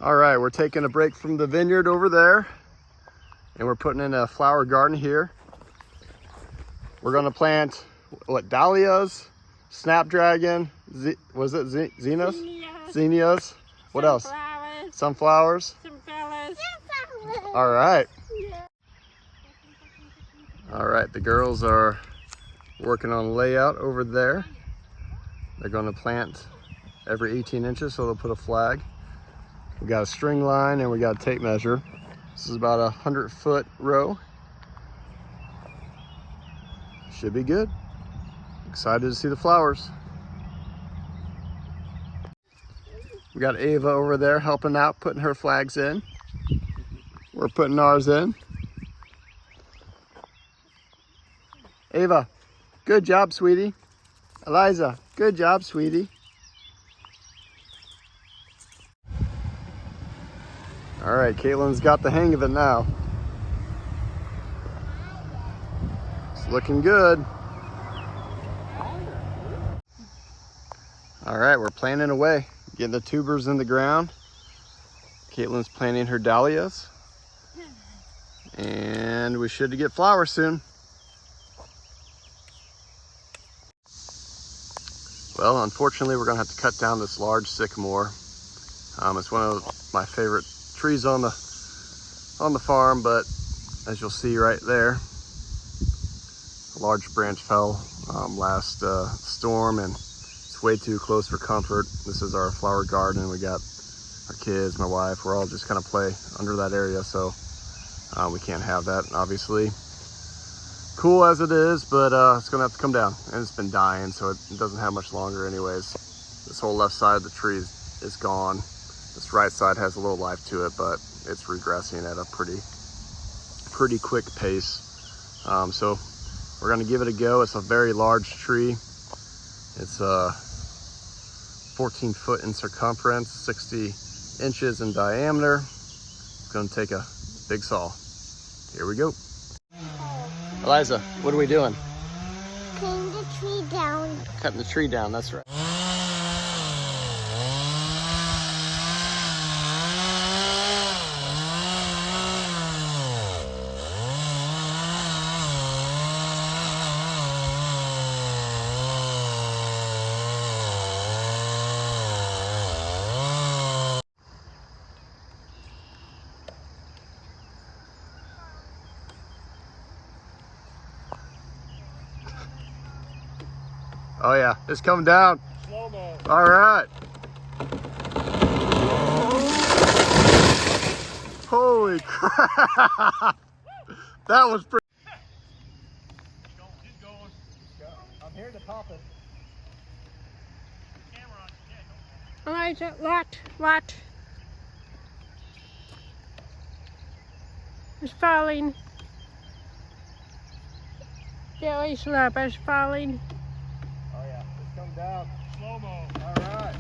All right, we're taking a break from the vineyard over there and we're putting in a flower garden here. We're gonna plant, what, dahlias, snapdragon, zinnias? Zinnias. What else? Sunflowers. All right. All right, the girls are working on layout over there. They're gonna plant every 18 inches, so they'll put a flag. We got a string line and we got a tape measure. This is about a 100-foot row. Should be good. Excited to see the flowers. We got Ava over there helping out, putting her flags in. We're putting ours in. Ava, good job, sweetie. Eliza, good job, sweetie. All right, Caitlin's got the hang of it now. It's looking good. All right, we're planting away, getting the tubers in the ground. Caitlin's planting her dahlias. And we should get flowers soon. Well, unfortunately, we're gonna have to cut down this large sycamore. It's one of my favorite trees on the farm, but as you'll see right there, a large branch fell last storm, and it's way too close for comfort. This is our flower garden. We got our kids, my wife, we're all just kind of play under that area, so we can't have that, obviously. Cool as it is, but it's gonna have to come down, and it's been dying, so it doesn't have much longer anyways. This whole left side of the tree is gone. This right side has a little life to it, but it's regressing at a pretty quick pace. So we're gonna give it a go. It's a very large tree. It's 14 foot in circumference, 60 inches in diameter. It's gonna take a big saw. Here we go. Eliza, what are we doing? Cutting the tree down. Cutting the tree down, that's right. Oh yeah, it's coming down. Slow-mo. All right. Holy crap. That was pretty. Keep going. I'm here to pop it. Camera on. Eliza, what? It's falling. Jelly's lap is falling. Oh yeah, it's come down. Slow-mo. All right.